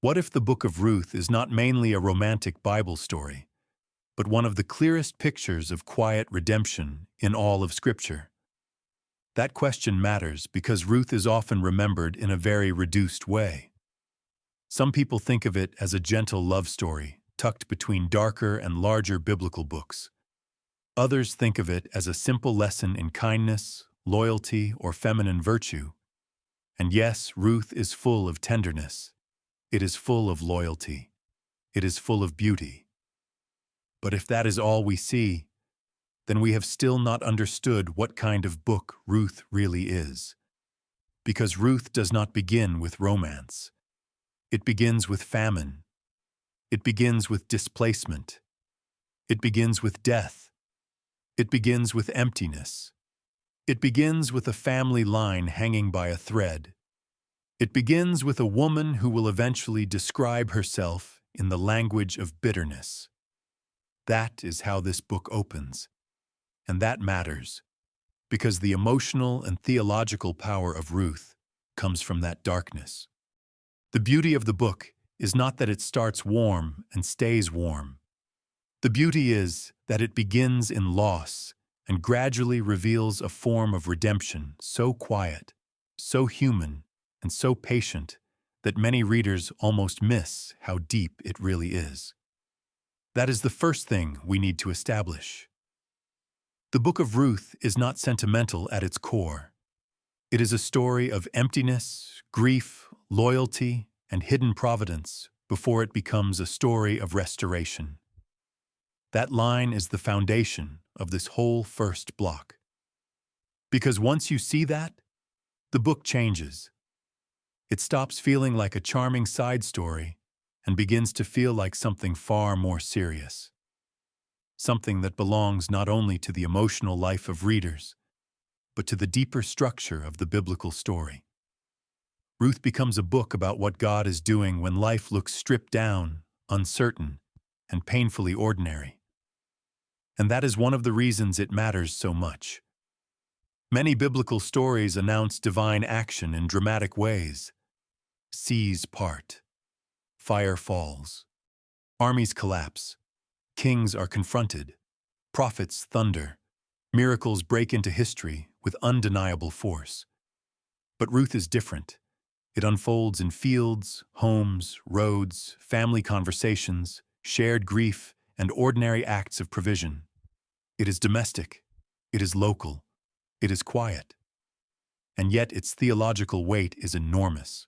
What if the Book of Ruth is not mainly a romantic Bible story, but one of the clearest pictures of quiet redemption in all of Scripture? That question matters because Ruth is often remembered in a very reduced way. Some people think of it as a gentle love story, tucked between darker and larger biblical books. Others think of it as a simple lesson in kindness, loyalty, or feminine virtue. And yes, Ruth is full of tenderness. It is full of loyalty. It is full of beauty. But if that is all we see, then we have still not understood what kind of book Ruth really is. Because Ruth does not begin with romance. It begins with famine. It begins with displacement. It begins with death. It begins with emptiness. It begins with a family line hanging by a thread. It begins with a woman who will eventually describe herself in the language of bitterness. That is how this book opens. And that matters, because the emotional and theological power of Ruth comes from that darkness. The beauty of the book is not that it starts warm and stays warm. The beauty is that it begins in loss and gradually reveals a form of redemption so quiet, so human, and so patient that many readers almost miss how deep it really is. That is the first thing we need to establish. The Book of Ruth is not sentimental at its core. It is a story of emptiness, grief, loyalty, and hidden providence before it becomes a story of restoration. That line is the foundation of this whole first block. Because once you see that, the book changes. It stops feeling like a charming side story and begins to feel like something far more serious. Something that belongs not only to the emotional life of readers, but to the deeper structure of the biblical story. Ruth becomes a book about what God is doing when life looks stripped down, uncertain, and painfully ordinary. And that is one of the reasons it matters so much. Many biblical stories announce divine action in dramatic ways. Seas part, fire falls, armies collapse, kings are confronted, prophets thunder, miracles break into history with undeniable force. But Ruth is different. It unfolds in fields, homes, roads, family conversations, shared grief, and ordinary acts of provision. It is domestic. It is local. It is quiet. And yet its theological weight is enormous.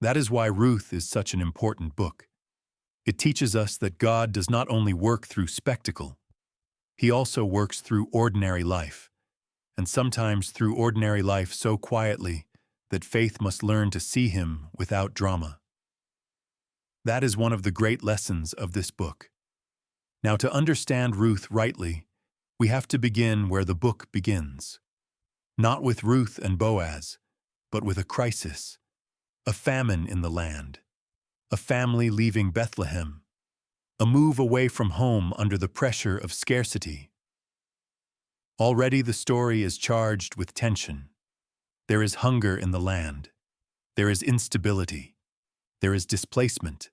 That is why Ruth is such an important book. It teaches us that God does not only work through spectacle, He also works through ordinary life, and sometimes through ordinary life so quietly that faith must learn to see Him without drama. That is one of the great lessons of this book. Now, to understand Ruth rightly, we have to begin where the book begins. Not with Ruth and Boaz, but with a crisis, a famine in the land, a family leaving Bethlehem, a move away from home under the pressure of scarcity. Already the story is charged with tension. There is hunger in the land. There is instability. There is displacement.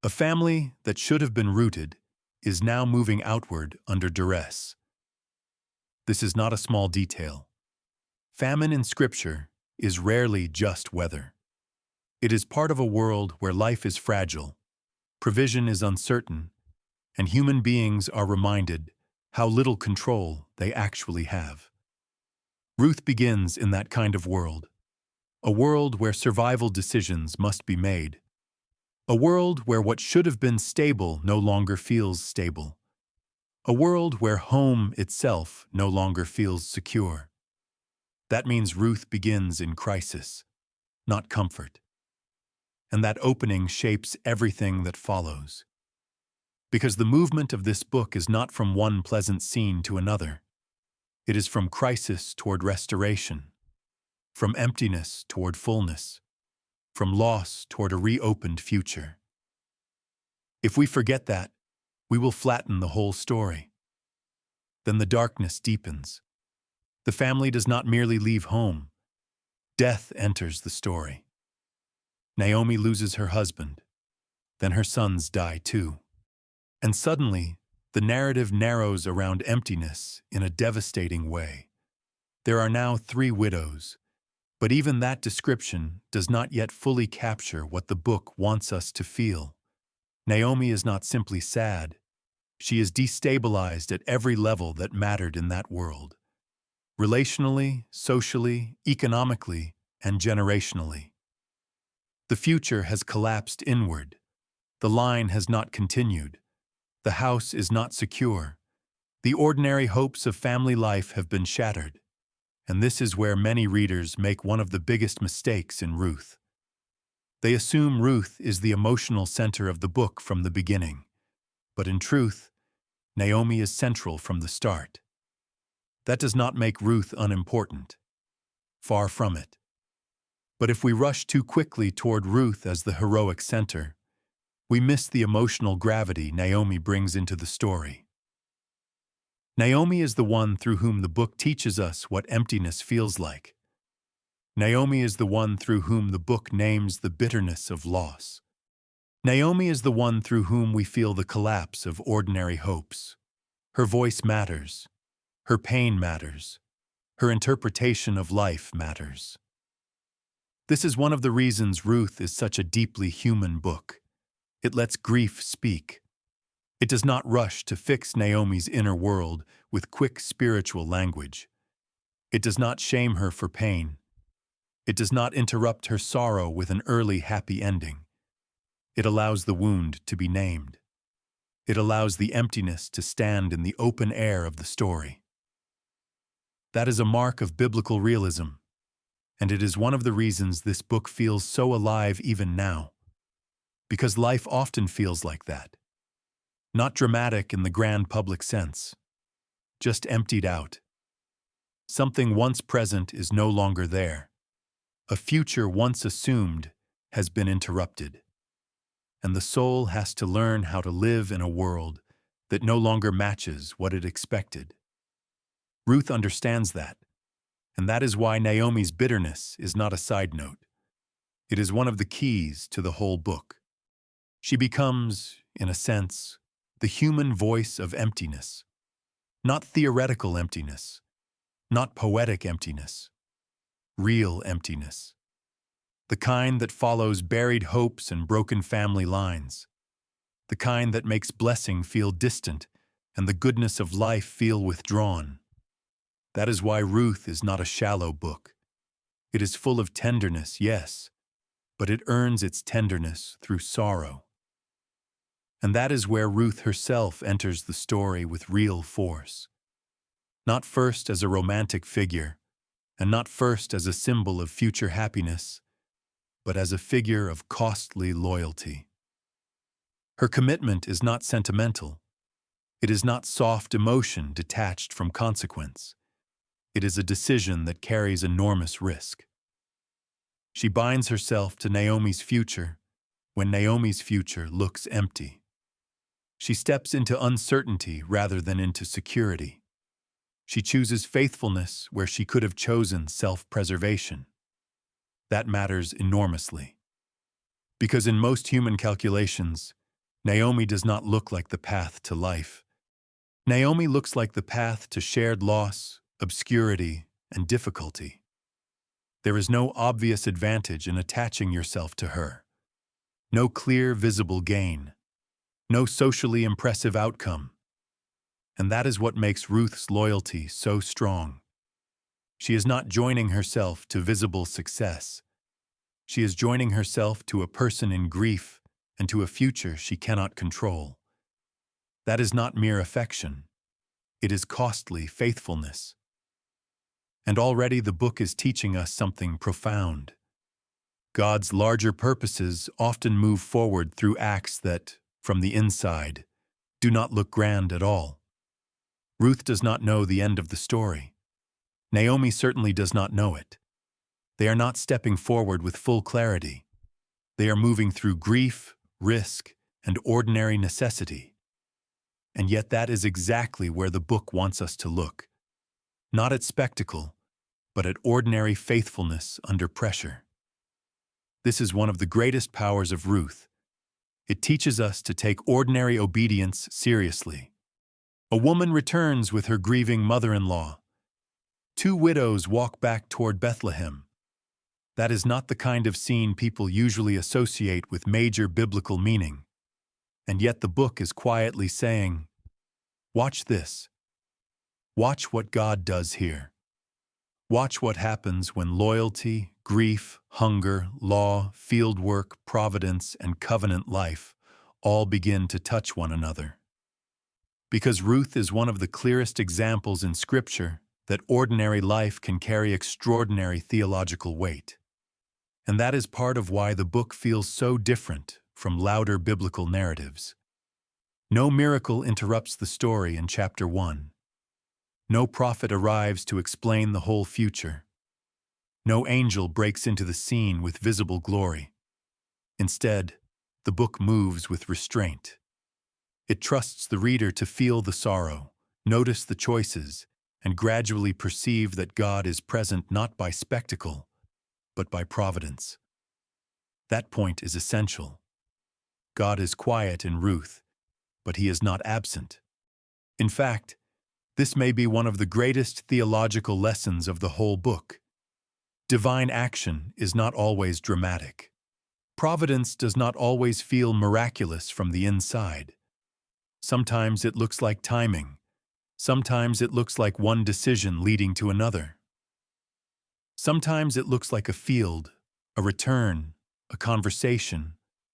A family that should have been rooted is now moving outward under duress. This is not a small detail. Famine in Scripture is rarely just weather. It is part of a world where life is fragile, provision is uncertain, and human beings are reminded how little control they actually have. Ruth begins in that kind of world, a world where survival decisions must be made, a world where what should have been stable no longer feels stable, a world where home itself no longer feels secure. That means Ruth begins in crisis, not comfort. And that opening shapes everything that follows. Because the movement of this book is not from one pleasant scene to another. It is from crisis toward restoration, from emptiness toward fullness, from loss toward a reopened future. If we forget that, we will flatten the whole story. Then the darkness deepens. The family does not merely leave home. Death enters the story. Naomi loses her husband. Then her sons die too. And suddenly, the narrative narrows around emptiness in a devastating way. There are now 3 widows, but even that description does not yet fully capture what the book wants us to feel. Naomi is not simply sad. She is destabilized at every level that mattered in that world. Relationally, socially, economically, and generationally. The future has collapsed inward. The line has not continued. The house is not secure. The ordinary hopes of family life have been shattered. And this is where many readers make one of the biggest mistakes in Ruth. They assume Ruth is the emotional center of the book from the beginning. But in truth, Naomi is central from the start. That does not make Ruth unimportant. Far from it. But if we rush too quickly toward Ruth as the heroic center, we miss the emotional gravity Naomi brings into the story. Naomi is the one through whom the book teaches us what emptiness feels like. Naomi is the one through whom the book names the bitterness of loss. Naomi is the one through whom we feel the collapse of ordinary hopes. Her voice matters. Her pain matters. Her interpretation of life matters. This is one of the reasons Ruth is such a deeply human book. It lets grief speak. It does not rush to fix Naomi's inner world with quick spiritual language. It does not shame her for pain. It does not interrupt her sorrow with an early happy ending. It allows the wound to be named. It allows the emptiness to stand in the open air of the story. That is a mark of biblical realism, and it is one of the reasons this book feels so alive even now. Because life often feels like that. Not dramatic in the grand public sense, just emptied out. Something once present is no longer there. A future once assumed has been interrupted. And the soul has to learn how to live in a world that no longer matches what it expected. Ruth understands that, and that is why Naomi's bitterness is not a side note. It is one of the keys to the whole book. She becomes, in a sense, the human voice of emptiness. Not theoretical emptiness, not poetic emptiness, real emptiness. The kind that follows buried hopes and broken family lines. The kind that makes blessing feel distant and the goodness of life feel withdrawn. That is why Ruth is not a shallow book. It is full of tenderness, yes, but it earns its tenderness through sorrow. And that is where Ruth herself enters the story with real force. Not first as a romantic figure, and not first as a symbol of future happiness, but as a figure of costly loyalty. Her commitment is not sentimental. It is not soft emotion detached from consequence. It is a decision that carries enormous risk. She binds herself to Naomi's future when Naomi's future looks empty. She steps into uncertainty rather than into security. She chooses faithfulness where she could have chosen self-preservation. That matters enormously. Because in most human calculations, Naomi does not look like the path to life. Naomi looks like the path to shared loss, obscurity, and difficulty. There is no obvious advantage in attaching yourself to her. No clear, visible gain. No socially impressive outcome. And that is what makes Ruth's loyalty so strong. She is not joining herself to visible success. She is joining herself to a person in grief and to a future she cannot control. That is not mere affection. It is costly faithfulness. And already the book is teaching us something profound. God's larger purposes often move forward through acts that, from the inside, do not look grand at all. Ruth does not know the end of the story. Naomi certainly does not know it. They are not stepping forward with full clarity. They are moving through grief, risk, and ordinary necessity. And yet that is exactly where the book wants us to look. Not at spectacle, but at ordinary faithfulness under pressure. This is one of the greatest powers of Ruth. It teaches us to take ordinary obedience seriously. A woman returns with her grieving mother-in-law. Two widows walk back toward Bethlehem. That is not the kind of scene people usually associate with major biblical meaning. And yet the book is quietly saying, watch this. Watch what God does here. Watch what happens when loyalty, grief, hunger, law, fieldwork, providence, and covenant life all begin to touch one another. Because Ruth is one of the clearest examples in Scripture that ordinary life can carry extraordinary theological weight. And that is part of why the book feels so different from louder biblical narratives. No miracle interrupts the story in chapter 1. No prophet arrives to explain the whole future. No angel breaks into the scene with visible glory. Instead, the book moves with restraint. It trusts the reader to feel the sorrow, notice the choices, and gradually perceive that God is present not by spectacle, but by providence. That point is essential. God is quiet in Ruth, but he is not absent. In fact, this may be one of the greatest theological lessons of the whole book. Divine action is not always dramatic. Providence does not always feel miraculous from the inside. Sometimes it looks like timing. Sometimes it looks like one decision leading to another. Sometimes it looks like a field, a return, a conversation,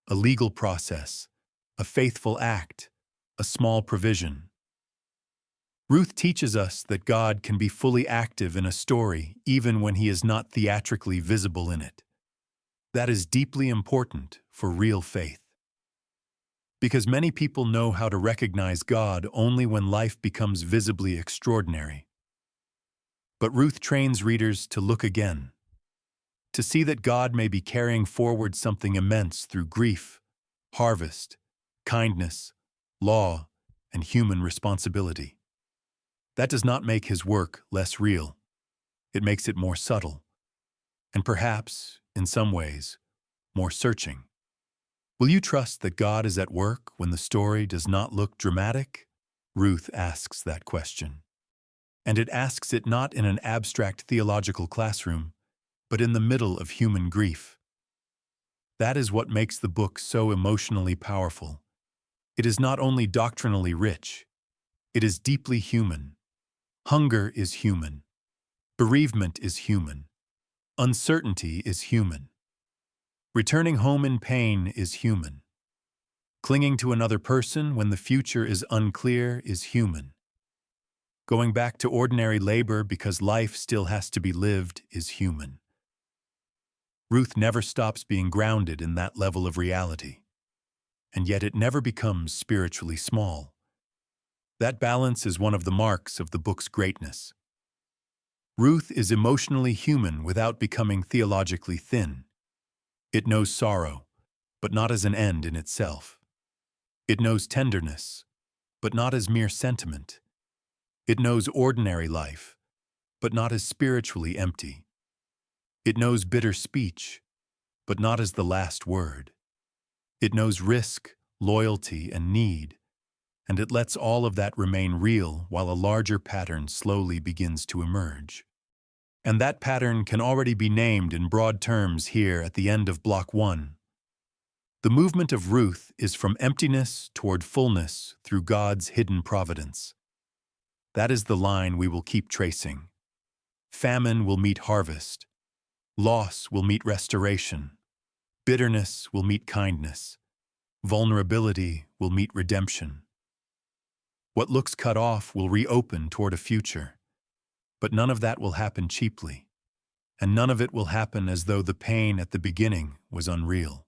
a legal process, a faithful act, a small provision. Ruth teaches us that God can be fully active in a story even when he is not theatrically visible in it. That is deeply important for real faith. Because many people know how to recognize God only when life becomes visibly extraordinary. But Ruth trains readers to look again, to see that God may be carrying forward something immense through grief, harvest, kindness, law, and human responsibility. That does not make his work less real. It makes it more subtle, and perhaps, in some ways, more searching. Will you trust that God is at work when the story does not look dramatic? Ruth asks that question. And it asks it not in an abstract theological classroom, but in the middle of human grief. That is what makes the book so emotionally powerful. It is not only doctrinally rich, it is deeply human. Hunger is human. Bereavement is human. Uncertainty is human. Returning home in pain is human. Clinging to another person when the future is unclear is human. Going back to ordinary labor because life still has to be lived is human. Ruth never stops being grounded in that level of reality. And yet it never becomes spiritually small. That balance is one of the marks of the book's greatness. Ruth is emotionally human without becoming theologically thin. It knows sorrow, but not as an end in itself. It knows tenderness, but not as mere sentiment. It knows ordinary life, but not as spiritually empty. It knows bitter speech, but not as the last word. It knows risk, loyalty, and need, and it lets all of that remain real while a larger pattern slowly begins to emerge. And that pattern can already be named in broad terms here at the end of Block 1. The movement of Ruth is from emptiness toward fullness through God's hidden providence. That is the line we will keep tracing. Famine will meet harvest. Loss will meet restoration. Bitterness will meet kindness. Vulnerability will meet redemption. What looks cut off will reopen toward a future. But none of that will happen cheaply. And none of it will happen as though the pain at the beginning was unreal.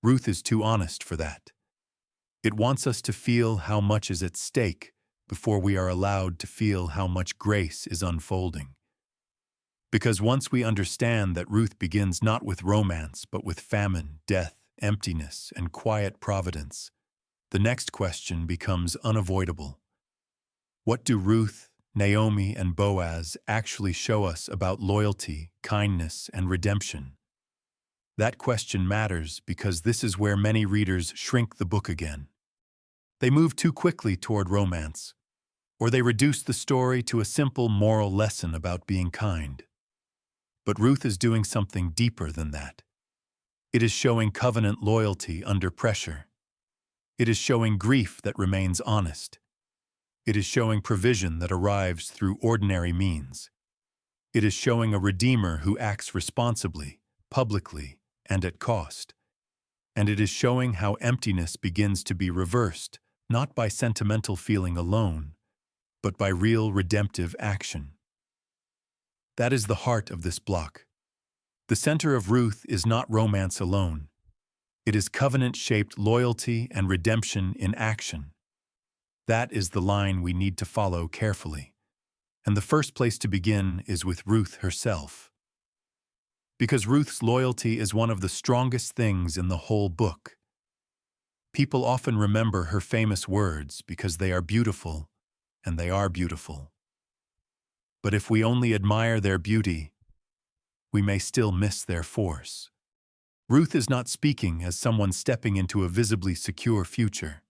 Ruth is too honest for that. It wants us to feel how much is at stake before we are allowed to feel how much grace is unfolding. Because once we understand that Ruth begins not with romance but with famine, death, emptiness, and quiet providence, the next question becomes unavoidable. What do Ruth, Naomi, and Boaz actually show us about loyalty, kindness, and redemption? That question matters because this is where many readers shrink the book again. They move too quickly toward romance, or they reduce the story to a simple moral lesson about being kind. But Ruth is doing something deeper than that. It is showing covenant loyalty under pressure. It is showing grief that remains honest. It is showing provision that arrives through ordinary means. It is showing a redeemer who acts responsibly, publicly, and at cost. And it is showing how emptiness begins to be reversed, not by sentimental feeling alone, but by real redemptive action. That is the heart of this block. The center of Ruth is not romance alone. It is covenant-shaped loyalty and redemption in action. That is the line we need to follow carefully. And the first place to begin is with Ruth herself. Because Ruth's loyalty is one of the strongest things in the whole book. People often remember her famous words because they are beautiful, and they are beautiful. But if we only admire their beauty, we may still miss their force. Ruth is not speaking as someone stepping into a visibly secure future.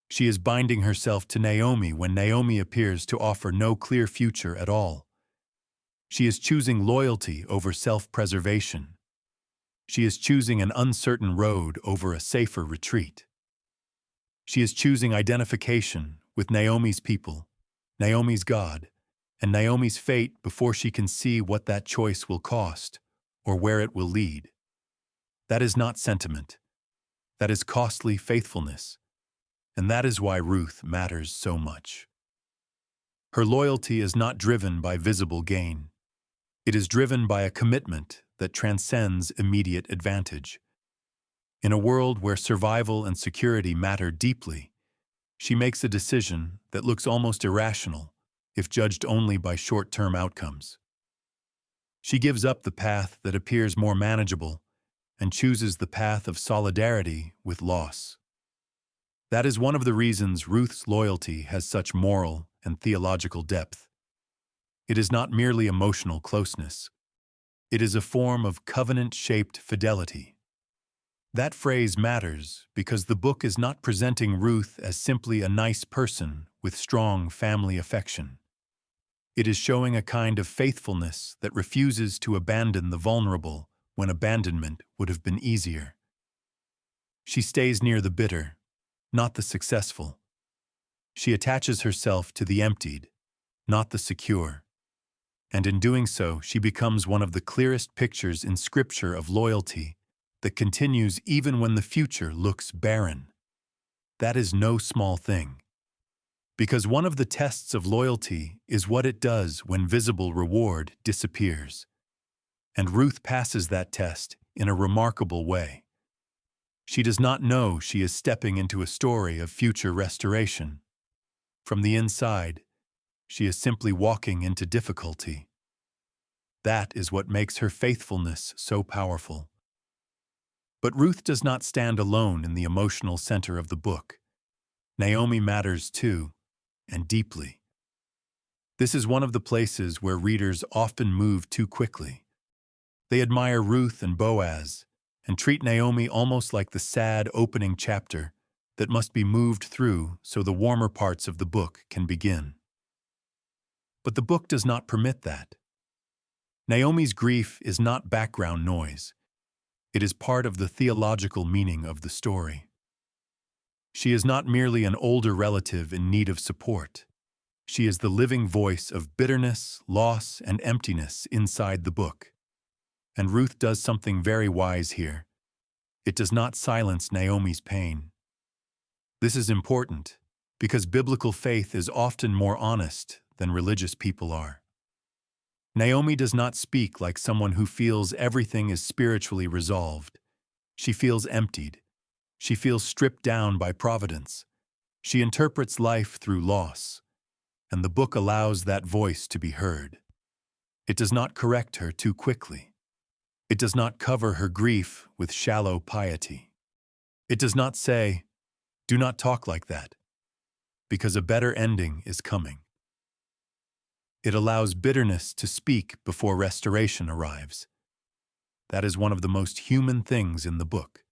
She is binding herself to Naomi when Naomi appears to offer no clear future at all. She is choosing loyalty over self-preservation. She is choosing an uncertain road over a safer retreat. She is choosing identification with Naomi's people, Naomi's God, and Naomi's fate before she can see what that choice will cost or where it will lead. That is not sentiment. That is costly faithfulness. And that is why Ruth matters so much. Her loyalty is not driven by visible gain. It is driven by a commitment that transcends immediate advantage. In a world where survival and security matter deeply, she makes a decision that looks almost irrational if judged only by short-term outcomes. She gives up the path that appears more manageable and chooses the path of solidarity with loss. That is one of the reasons Ruth's loyalty has such moral and theological depth. It is not merely emotional closeness. It is a form of covenant-shaped fidelity. That phrase matters because the book is not presenting Ruth as simply a nice person with strong family affection. It is showing a kind of faithfulness that refuses to abandon the vulnerable when abandonment would have been easier. She stays near the bitter, not the successful. She attaches herself to the emptied, not the secure. And in doing so, she becomes one of the clearest pictures in Scripture of loyalty that continues even when the future looks barren. That is no small thing. Because one of the tests of loyalty is what it does when visible reward disappears. And Ruth passes that test in a remarkable way. She does not know she is stepping into a story of future restoration. From the inside, she is simply walking into difficulty. That is what makes her faithfulness so powerful. But Ruth does not stand alone in the emotional center of the book. Naomi matters too, and deeply. This is one of the places where readers often move too quickly. They admire Ruth and Boaz, and treat Naomi almost like the sad opening chapter that must be moved through so the warmer parts of the book can begin. But the book does not permit that. Naomi's grief is not background noise. It is part of the theological meaning of the story. She is not merely an older relative in need of support. She is the living voice of bitterness, loss, and emptiness inside the book. And Ruth does something very wise here. It does not silence Naomi's pain. This is important because biblical faith is often more honest than religious people are. Naomi does not speak like someone who feels everything is spiritually resolved. She feels emptied. She feels stripped down by providence. She interprets life through loss, and the book allows that voice to be heard. It does not correct her too quickly. It does not cover her grief with shallow piety. It does not say, "Do not talk like that," because a better ending is coming. It allows bitterness to speak before restoration arrives. That is one of the most human things in the book.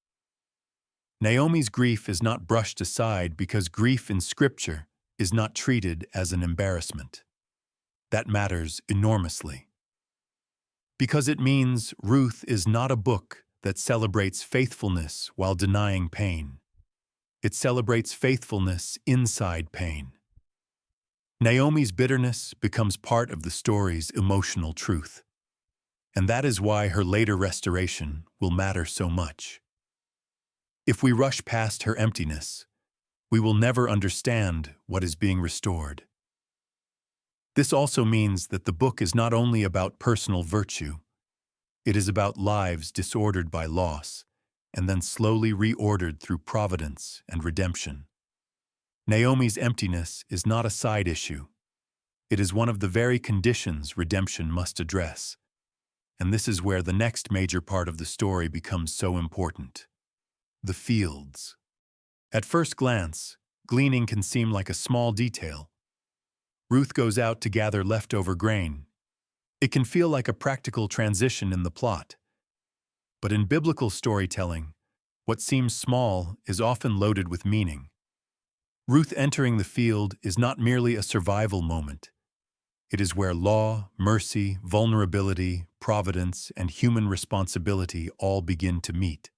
Naomi's grief is not brushed aside because grief in Scripture is not treated as an embarrassment. That matters enormously. Because it means Ruth is not a book that celebrates faithfulness while denying pain. It celebrates faithfulness inside pain. Naomi's bitterness becomes part of the story's emotional truth. And that is why her later restoration will matter so much. If we rush past her emptiness, we will never understand what is being restored. This also means that the book is not only about personal virtue, it is about lives disordered by loss and then slowly reordered through providence and redemption. Naomi's emptiness is not a side issue. It is one of the very conditions redemption must address. And this is where the next major part of the story becomes so important. The fields. At first glance, gleaning can seem like a small detail. Ruth goes out to gather leftover grain. It can feel like a practical transition in the plot. But in biblical storytelling, what seems small is often loaded with meaning. Ruth entering the field is not merely a survival moment. It is where law, mercy, vulnerability, providence, and human responsibility all begin to meet.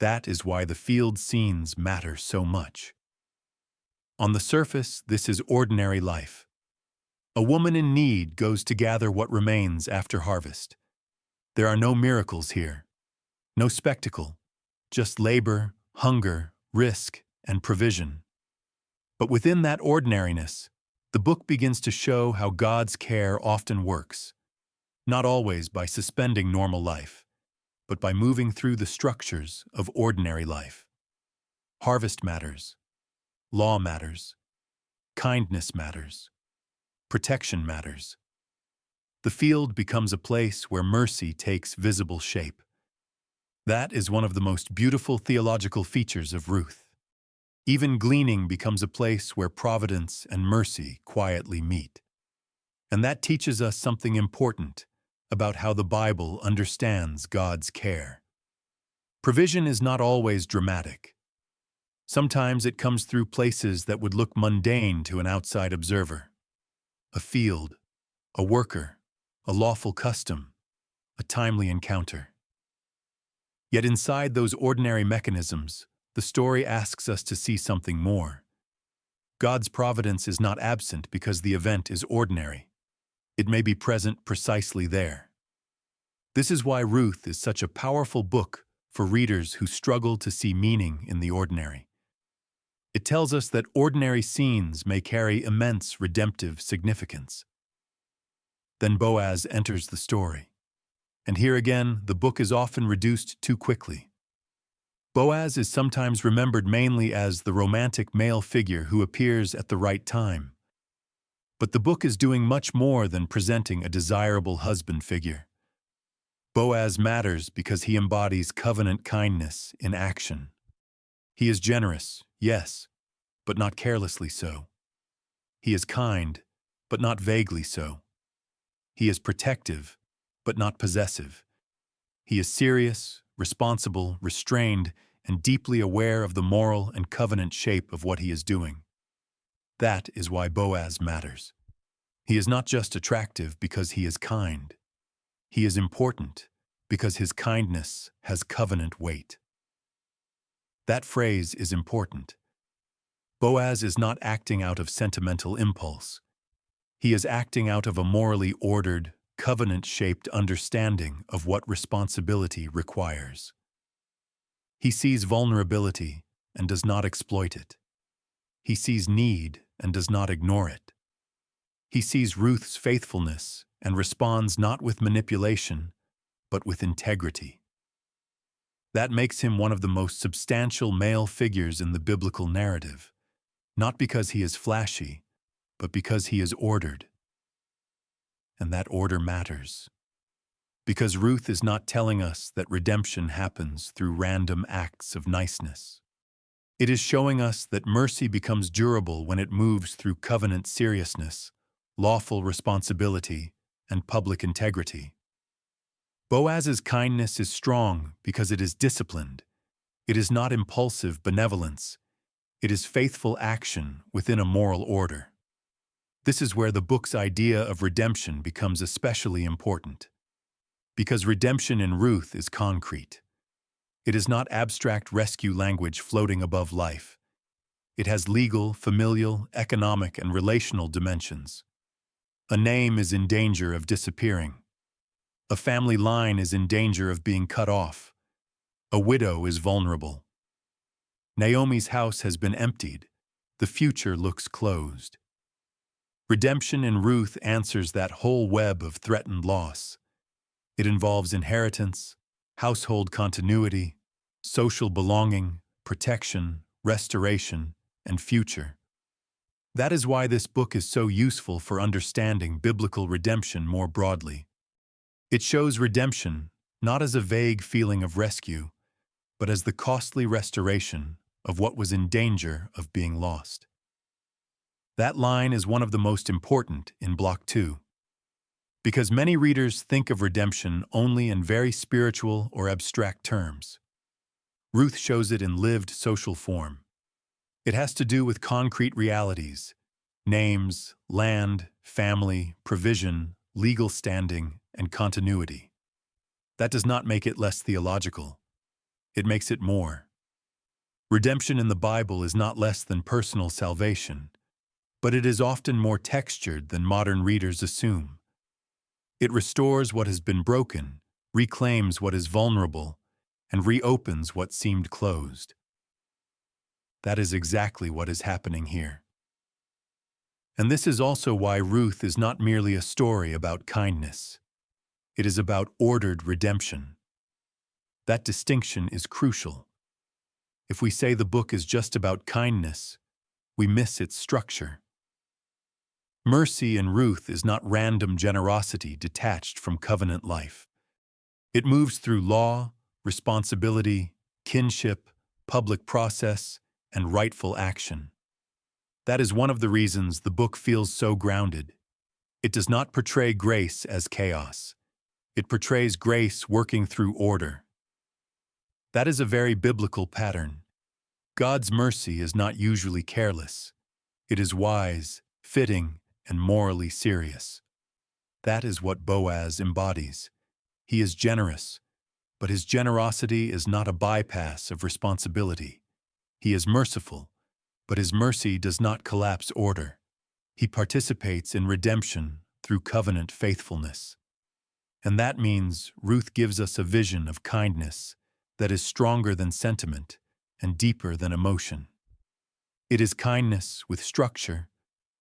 That is why the field scenes matter so much. On the surface, this is ordinary life. A woman in need goes to gather what remains after harvest. There are no miracles here, no spectacle, just labor, hunger, risk, and provision. But within that ordinariness, the book begins to show how God's care often works, not always by suspending normal life, but by moving through the structures of ordinary life. Harvest matters. Law matters. Kindness matters. Protection matters. The field becomes a place where mercy takes visible shape. That is one of the most beautiful theological features of Ruth. Even gleaning becomes a place where providence and mercy quietly meet. And that teaches us something important about how the Bible understands God's care. Provision is not always dramatic. Sometimes it comes through places that would look mundane to an outside observer. A field, a worker, a lawful custom, a timely encounter. Yet inside those ordinary mechanisms, the story asks us to see something more. God's providence is not absent because the event is ordinary. It may be present precisely there. This is why Ruth is such a powerful book for readers who struggle to see meaning in the ordinary. It tells us that ordinary scenes may carry immense redemptive significance. Then Boaz enters the story. And here again, the book is often reduced too quickly. Boaz is sometimes remembered mainly as the romantic male figure who appears at the right time. But the book is doing much more than presenting a desirable husband figure. Boaz matters because he embodies covenant kindness in action. He is generous, yes, but not carelessly so. He is kind, but not vaguely so. He is protective, but not possessive. He is serious, responsible, restrained, and deeply aware of the moral and covenant shape of what he is doing. That is why Boaz matters. He is not just attractive because he is kind. He is important because his kindness has covenant weight. That phrase is important. Boaz is not acting out of sentimental impulse. He is acting out of a morally ordered, covenant-shaped understanding of what responsibility requires. He sees vulnerability and does not exploit it. He sees need and does not ignore it. He sees Ruth's faithfulness and responds not with manipulation, but with integrity. That makes him one of the most substantial male figures in the biblical narrative, not because he is flashy, but because he is ordered. And that order matters. Because Ruth is not telling us that redemption happens through random acts of niceness. It is showing us that mercy becomes durable when it moves through covenant seriousness, lawful responsibility, and public integrity. Boaz's kindness is strong because it is disciplined. It is not impulsive benevolence. It is faithful action within a moral order. This is where the book's idea of redemption becomes especially important. Because redemption in Ruth is concrete. It is not abstract rescue language floating above life. It has legal, familial, economic, and relational dimensions. A name is in danger of disappearing. A family line is in danger of being cut off. A widow is vulnerable. Naomi's house has been emptied. The future looks closed. Redemption in Ruth answers that whole web of threatened loss. It involves inheritance, household continuity, social belonging, protection, restoration, and future. That is why this book is so useful for understanding biblical redemption more broadly. It shows redemption not as a vague feeling of rescue, but as the costly restoration of what was in danger of being lost. That line is one of the most important in Block 2. Because many readers think of redemption only in very spiritual or abstract terms. Ruth shows it in lived social form. It has to do with concrete realities: names, land, family, provision, legal standing, and continuity. That does not make it less theological. It makes it more. Redemption in the Bible is not less than personal salvation, but it is often more textured than modern readers assume. It restores what has been broken, reclaims what is vulnerable, and reopens what seemed closed. That is exactly what is happening here. And this is also why Ruth is not merely a story about kindness. It is about ordered redemption. That distinction is crucial. If we say the book is just about kindness, we miss its structure. Mercy in Ruth is not random generosity detached from covenant life. It moves through law, responsibility, kinship, public process, and rightful action. That is one of the reasons the book feels so grounded. It does not portray grace as chaos. It portrays grace working through order. That is a very biblical pattern. God's mercy is not usually careless. It is wise, fitting, and morally serious. That is what Boaz embodies. He is generous, but his generosity is not a bypass of responsibility. He is merciful, but his mercy does not collapse order. He participates in redemption through covenant faithfulness. And that means Ruth gives us a vision of kindness that is stronger than sentiment and deeper than emotion. It is kindness with structure,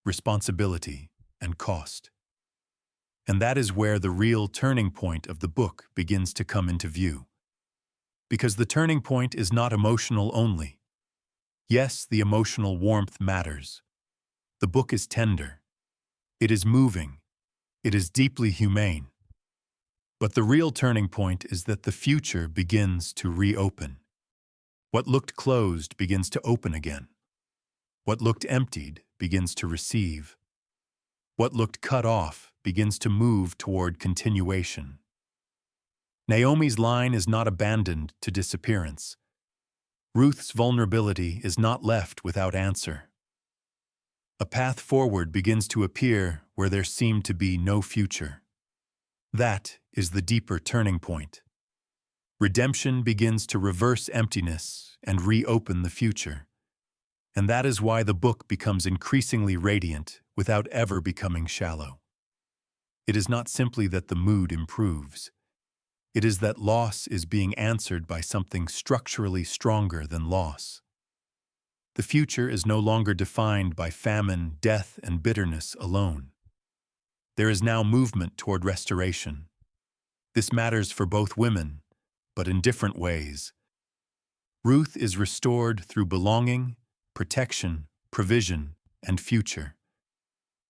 responsibility, and cost. And that is where the real turning point of the book begins to come into view. Because the turning point is not emotional only. Yes, the emotional warmth matters. The book is tender. It is moving. It is deeply humane. But the real turning point is that the future begins to reopen. What looked closed begins to open again. What looked emptied begins to receive. What looked cut off begins to move toward continuation. Naomi's line is not abandoned to disappearance. Ruth's vulnerability is not left without answer. A path forward begins to appear where there seemed to be no future. That is the deeper turning point. Redemption begins to reverse emptiness and reopen the future. And that is why the book becomes increasingly radiant without ever becoming shallow. It is not simply that the mood improves. It is that loss is being answered by something structurally stronger than loss. The future is no longer defined by famine, death, and bitterness alone. There is now movement toward restoration. This matters for both women, but in different ways. Ruth is restored through belonging, protection, provision, and future.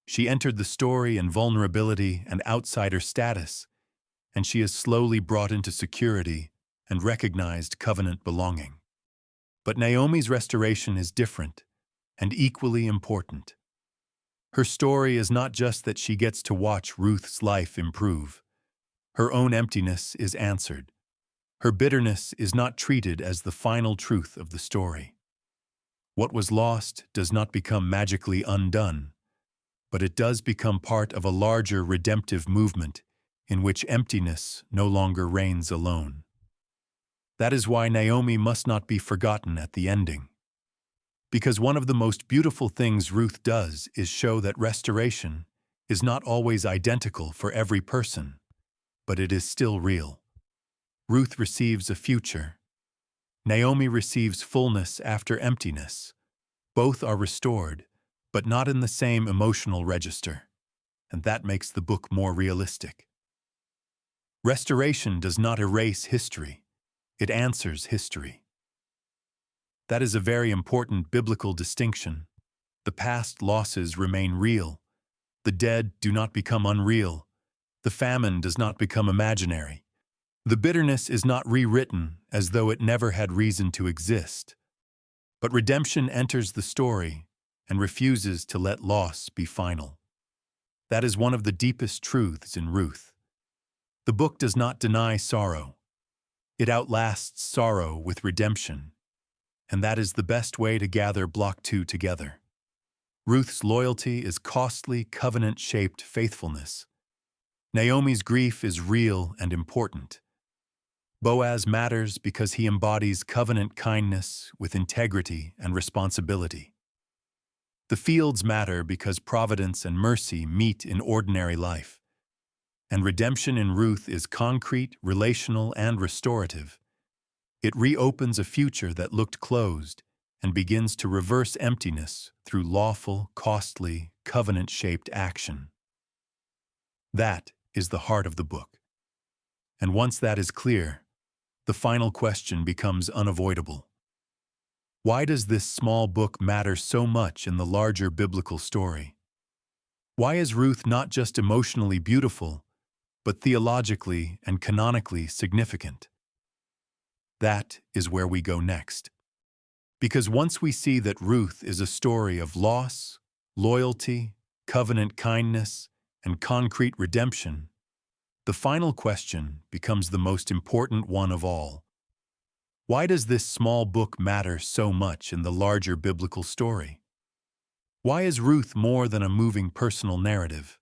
She entered the story in vulnerability and outsider status, and she is slowly brought into security and recognized covenant belonging. But Naomi's restoration is different and equally important. Her story is not just that she gets to watch Ruth's life improve. Her own emptiness is answered. Her bitterness is not treated as the final truth of the story. What was lost does not become magically undone, but it does become part of a larger redemptive movement in which emptiness no longer reigns alone. That is why Naomi must not be forgotten at the ending. Because one of the most beautiful things Ruth does is show that restoration is not always identical for every person, but it is still real. Ruth receives a future. Naomi receives fullness after emptiness. Both are restored, but not in the same emotional register, and that makes the book more realistic. Restoration does not erase history. It answers history. That is a very important biblical distinction. The past losses remain real. The dead do not become unreal. The famine does not become imaginary. The bitterness is not rewritten as though it never had reason to exist. But redemption enters the story and refuses to let loss be final. That is one of the deepest truths in Ruth. The book does not deny sorrow. It outlasts sorrow with redemption. And that is the best way to gather Block 2 together. Ruth's loyalty is costly, covenant-shaped faithfulness. Naomi's grief is real and important. Boaz matters because he embodies covenant kindness with integrity and responsibility. The fields matter because providence and mercy meet in ordinary life. And redemption in Ruth is concrete, relational, and restorative. It reopens a future that looked closed and begins to reverse emptiness through lawful, costly, covenant-shaped action. That is the heart of the book. And once that is clear, the final question becomes unavoidable. Why does this small book matter so much in the larger biblical story? Why is Ruth not just emotionally beautiful, but theologically and canonically significant? That is where we go next. Because once we see that Ruth is a story of loss, loyalty, covenant kindness, and concrete redemption, the final question becomes the most important one of all. Why does this small book matter so much in the larger biblical story? Why is Ruth more than a moving personal narrative?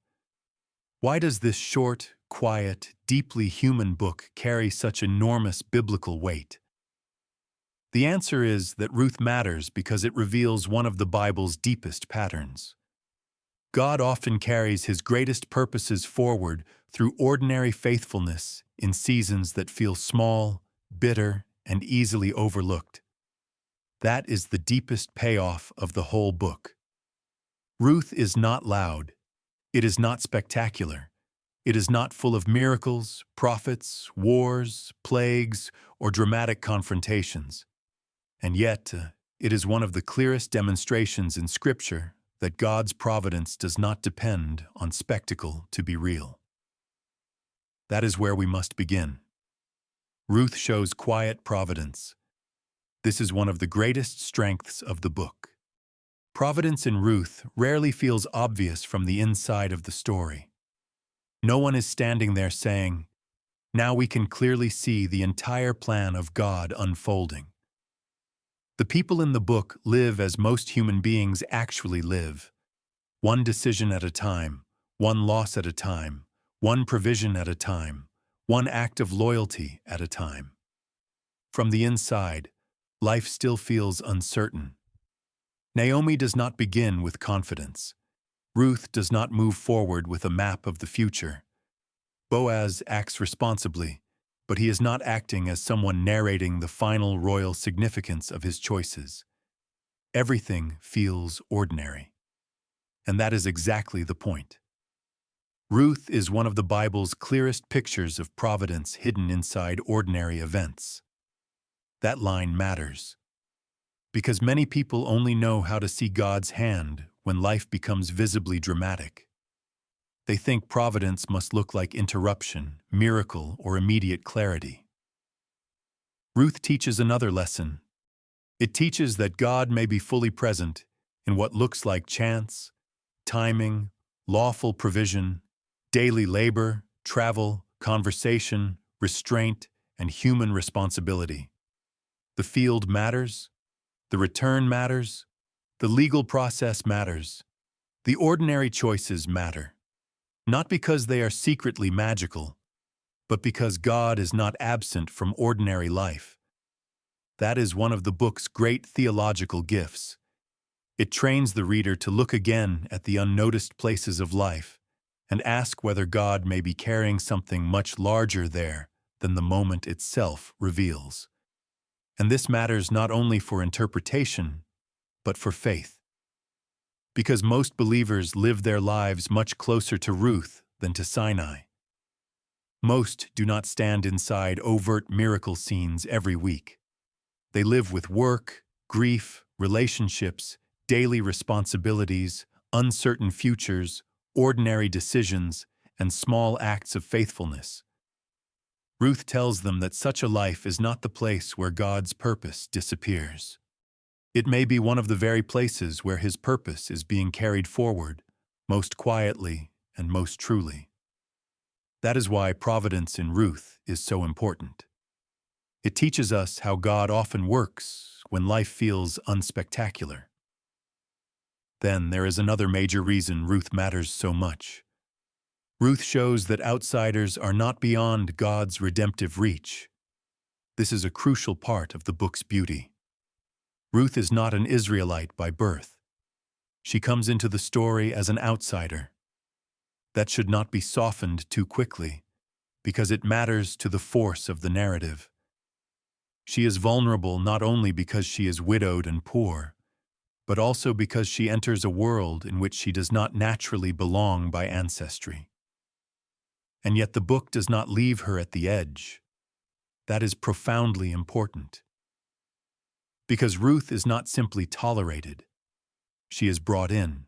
Why does this short, quiet, deeply human book carry such enormous biblical weight? The answer is that Ruth matters because it reveals one of the Bible's deepest patterns. God often carries His greatest purposes forward through ordinary faithfulness in seasons that feel small, bitter, and easily overlooked. That is the deepest payoff of the whole book. Ruth is not loud. It is not spectacular. It is not full of miracles, prophets, wars, plagues, or dramatic confrontations. And yet, it is one of the clearest demonstrations in Scripture that God's providence does not depend on spectacle to be real. That is where we must begin. Ruth shows quiet providence. This is one of the greatest strengths of the book. Providence in Ruth rarely feels obvious from the inside of the story. No one is standing there saying, "Now we can clearly see the entire plan of God unfolding." The people in the book live as most human beings actually live. One decision at a time, one loss at a time, one provision at a time, one act of loyalty at a time. From the inside, life still feels uncertain. Naomi does not begin with confidence. Ruth does not move forward with a map of the future. Boaz acts responsibly, but he is not acting as someone narrating the final royal significance of his choices. Everything feels ordinary. And that is exactly the point. Ruth is one of the Bible's clearest pictures of providence hidden inside ordinary events. That line matters, because many people only know how to see God's hand when life becomes visibly dramatic. They think providence must look like interruption, miracle, or immediate clarity. Ruth teaches another lesson. It teaches that God may be fully present in what looks like chance, timing, lawful provision, daily labor, travel, conversation, restraint, and human responsibility. The field matters, the return matters, the legal process matters, the ordinary choices matter. Not because they are secretly magical, but because God is not absent from ordinary life. That is one of the book's great theological gifts. It trains the reader to look again at the unnoticed places of life and ask whether God may be carrying something much larger there than the moment itself reveals. And this matters not only for interpretation, but for faith. Because most believers live their lives much closer to Ruth than to Sinai. Most do not stand inside overt miracle scenes every week. They live with work, grief, relationships, daily responsibilities, uncertain futures, ordinary decisions, and small acts of faithfulness. Ruth tells them that such a life is not the place where God's purpose disappears. It may be one of the very places where His purpose is being carried forward, most quietly and most truly. That is why providence in Ruth is so important. It teaches us how God often works when life feels unspectacular. Then there is another major reason Ruth matters so much. Ruth shows that outsiders are not beyond God's redemptive reach. This is a crucial part of the book's beauty. Ruth is not an Israelite by birth. She comes into the story as an outsider. That should not be softened too quickly, because it matters to the force of the narrative. She is vulnerable not only because she is widowed and poor, but also because she enters a world in which she does not naturally belong by ancestry. And yet the book does not leave her at the edge. That is profoundly important. Because Ruth is not simply tolerated, she is brought in.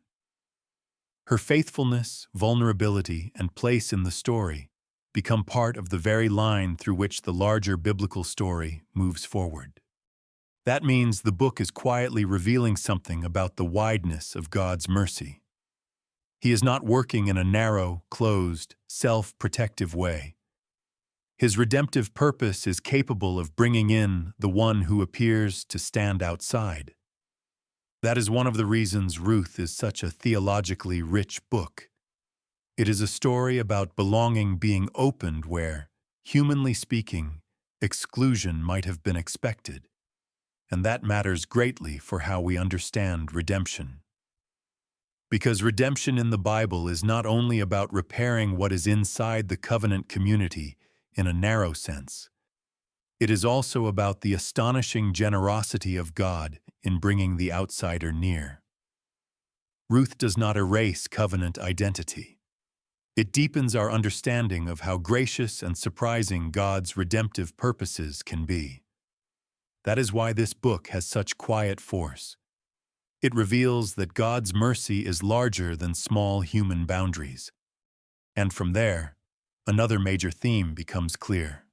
Her faithfulness, vulnerability, and place in the story become part of the very line through which the larger biblical story moves forward. That means the book is quietly revealing something about the wideness of God's mercy. He is not working in a narrow, closed, self-protective way. His redemptive purpose is capable of bringing in the one who appears to stand outside. That is one of the reasons Ruth is such a theologically rich book. It is a story about belonging being opened where, humanly speaking, exclusion might have been expected. And that matters greatly for how we understand redemption. Because redemption in the Bible is not only about repairing what is inside the covenant community in a narrow sense. It is also about the astonishing generosity of God in bringing the outsider near. Ruth does not erase covenant identity. It deepens our understanding of how gracious and surprising God's redemptive purposes can be. That is why this book has such quiet force. It reveals that God's mercy is larger than small human boundaries. And from there, another major theme becomes clear.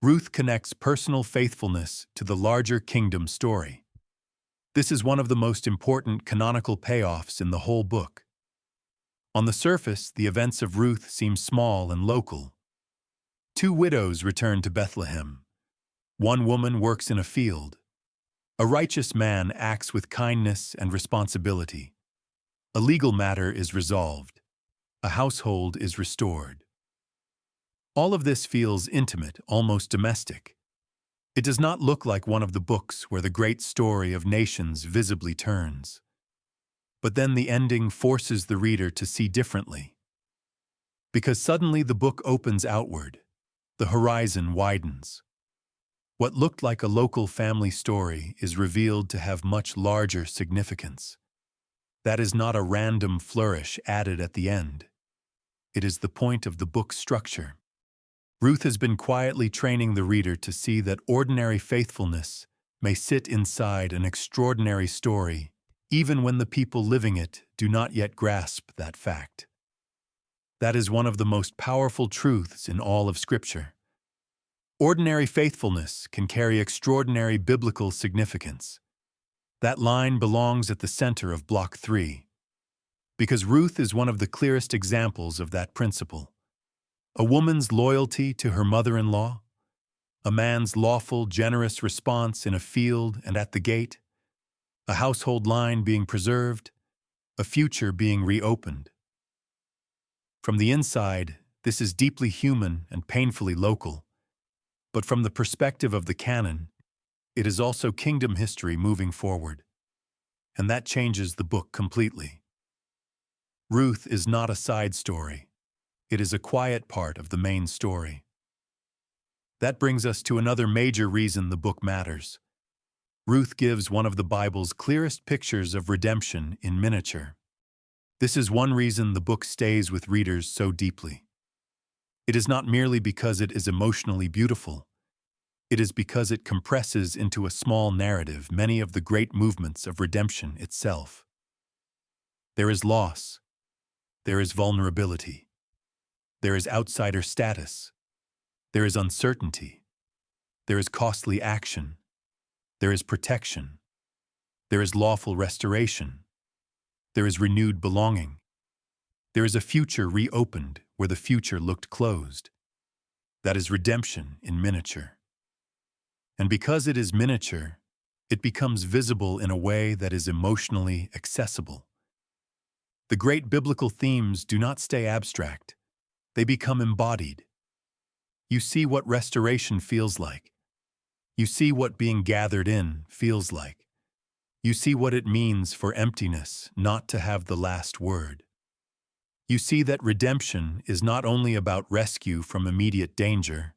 Ruth connects personal faithfulness to the larger kingdom story. This is one of the most important canonical payoffs in the whole book. On the surface, the events of Ruth seem small and local. Two widows return to Bethlehem. One woman works in a field. A righteous man acts with kindness and responsibility. A legal matter is resolved. A household is restored. All of this feels intimate, almost domestic. It does not look like one of the books where the great story of nations visibly turns. But then the ending forces the reader to see differently. Because suddenly the book opens outward. The horizon widens. What looked like a local family story is revealed to have much larger significance. That is not a random flourish added at the end. It is the point of the book's structure. Ruth has been quietly training the reader to see that ordinary faithfulness may sit inside an extraordinary story, even when the people living it do not yet grasp that fact. That is one of the most powerful truths in all of Scripture. Ordinary faithfulness can carry extraordinary biblical significance. That line belongs at the center of Block 3, because Ruth is one of the clearest examples of that principle. A woman's loyalty to her mother-in-law, a man's lawful, generous response in a field and at the gate, a household line being preserved, a future being reopened. From the inside, this is deeply human and painfully local, but from the perspective of the canon, it is also kingdom history moving forward. And that changes the book completely. Ruth is not a side story. It is a quiet part of the main story. That brings us to another major reason the book matters. Ruth gives one of the Bible's clearest pictures of redemption in miniature. This is one reason the book stays with readers so deeply. It is not merely because it is emotionally beautiful. It is because it compresses into a small narrative many of the great movements of redemption itself. There is loss. There is vulnerability. There is outsider status. There is uncertainty. There is costly action. There is protection. There is lawful restoration. There is renewed belonging. There is a future reopened where the future looked closed. That is redemption in miniature. And because it is miniature, it becomes visible in a way that is emotionally accessible. The great biblical themes do not stay abstract. They become embodied. You see what restoration feels like. You see what being gathered in feels like. You see what it means for emptiness not to have the last word. You see that redemption is not only about rescue from immediate danger,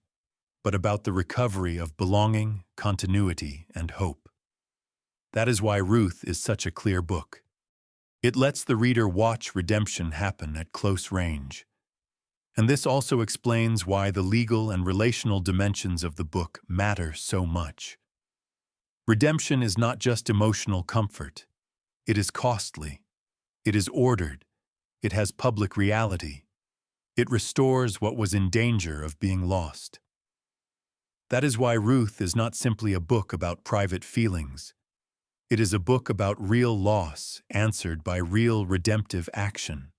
but about the recovery of belonging, continuity, and hope. That is why Ruth is such a clear book. It lets the reader watch redemption happen at close range. And this also explains why the legal and relational dimensions of the book matter so much. Redemption is not just emotional comfort. It is costly. It is ordered. It has public reality. It restores what was in danger of being lost. That is why Ruth is not simply a book about private feelings. It is a book about real loss answered by real redemptive action.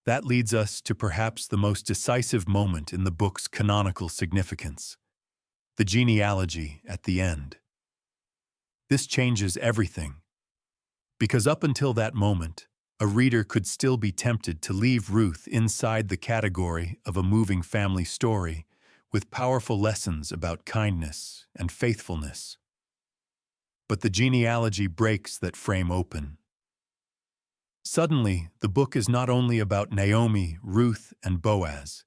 That leads us to perhaps the most decisive moment in the book's canonical significance, the genealogy at the end. This changes everything, because up until that moment, a reader could still be tempted to leave Ruth inside the category of a moving family story with powerful lessons about kindness and faithfulness. But the genealogy breaks that frame open. Suddenly, the book is not only about Naomi, Ruth, and Boaz.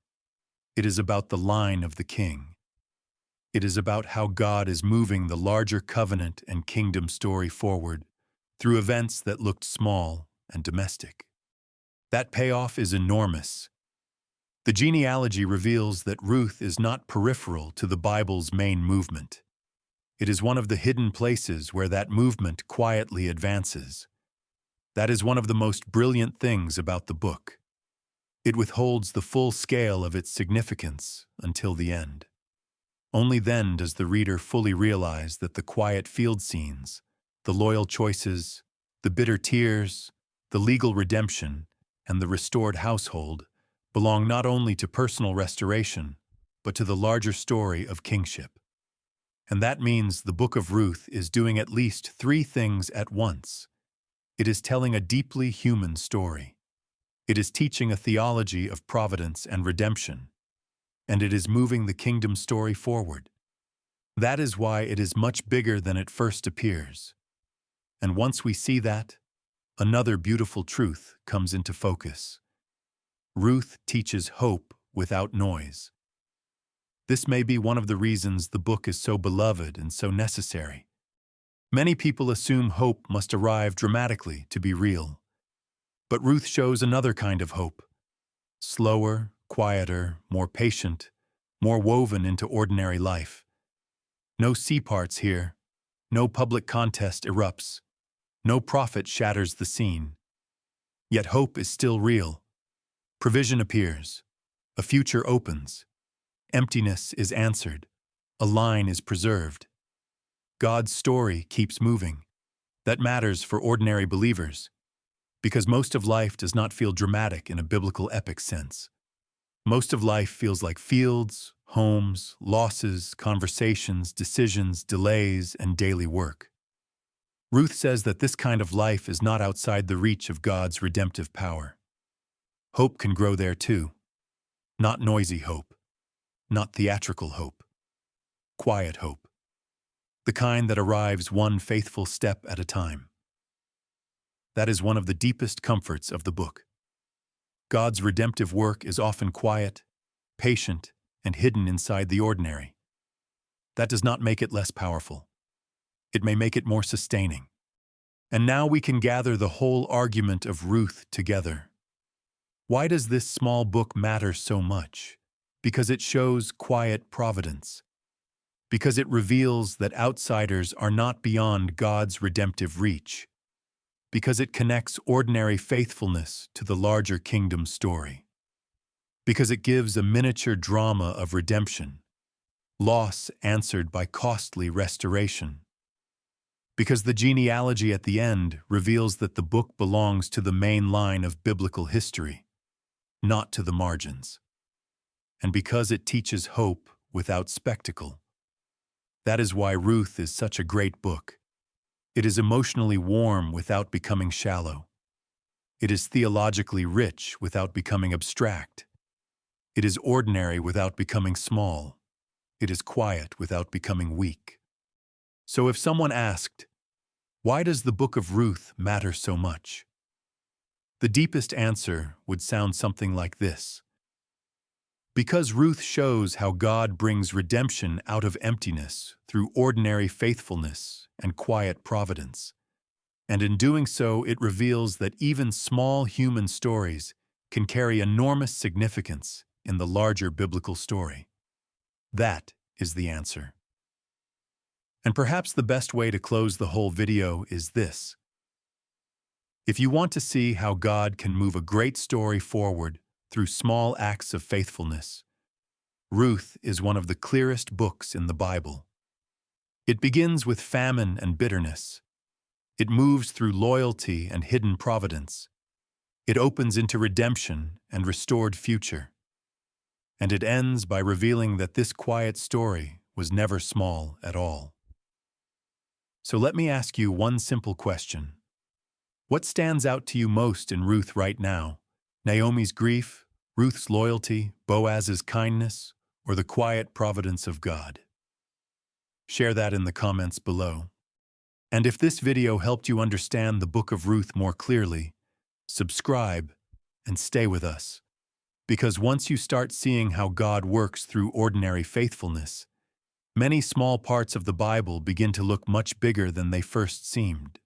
It is about the line of the king. It is about how God is moving the larger covenant and kingdom story forward through events that looked small and domestic. That payoff is enormous. The genealogy reveals that Ruth is not peripheral to the Bible's main movement. It is one of the hidden places where that movement quietly advances. That is one of the most brilliant things about the book. It withholds the full scale of its significance until the end. Only then does the reader fully realize that the quiet field scenes, the loyal choices, the bitter tears, the legal redemption, and the restored household belong not only to personal restoration, but to the larger story of kingship. And that means the Book of Ruth is doing at least three things at once. It is telling a deeply human story. It is teaching a theology of providence and redemption. And it is moving the kingdom story forward. That is why it is much bigger than it first appears. And once we see that, another beautiful truth comes into focus. Ruth teaches hope without noise. This may be one of the reasons the book is so beloved and so necessary. Many people assume hope must arrive dramatically to be real. But Ruth shows another kind of hope. Slower, quieter, more patient, more woven into ordinary life. No sea parts here. No public contest erupts. No prophet shatters the scene. Yet hope is still real. Provision appears. A future opens. Emptiness is answered. A line is preserved. God's story keeps moving. That matters for ordinary believers, because most of life does not feel dramatic in a biblical epic sense. Most of life feels like fields, homes, losses, conversations, decisions, delays, and daily work. Ruth says that this kind of life is not outside the reach of God's redemptive power. Hope can grow there too. Not noisy hope, not theatrical hope, quiet hope. The kind that arrives one faithful step at a time. That is one of the deepest comforts of the book. God's redemptive work is often quiet, patient, and hidden inside the ordinary. That does not make it less powerful. It may make it more sustaining. And now we can gather the whole argument of Ruth together. Why does this small book matter so much? Because it shows quiet providence. Because it reveals that outsiders are not beyond God's redemptive reach. Because it connects ordinary faithfulness to the larger kingdom story. Because it gives a miniature drama of redemption, loss answered by costly restoration. Because the genealogy at the end reveals that the book belongs to the main line of biblical history, not to the margins. And because it teaches hope without spectacle. That is why Ruth is such a great book. It is emotionally warm without becoming shallow. It is theologically rich without becoming abstract. It is ordinary without becoming small. It is quiet without becoming weak. So if someone asked, why does the Book of Ruth matter so much? The deepest answer would sound something like this. Because Ruth shows how God brings redemption out of emptiness through ordinary faithfulness and quiet providence. And in doing so, it reveals that even small human stories can carry enormous significance in the larger biblical story. That is the answer. And perhaps the best way to close the whole video is this. If you want to see how God can move a great story forward through small acts of faithfulness, Ruth is one of the clearest books in the Bible. It begins with famine and bitterness. It moves through loyalty and hidden providence. It opens into redemption and restored future. And it ends by revealing that this quiet story was never small at all. So let me ask you one simple question. What stands out to you most in Ruth right now? Naomi's grief, Ruth's loyalty, Boaz's kindness, or the quiet providence of God? Share that in the comments below. And if this video helped you understand the Book of Ruth more clearly, subscribe and stay with us. Because once you start seeing how God works through ordinary faithfulness, many small parts of the Bible begin to look much bigger than they first seemed.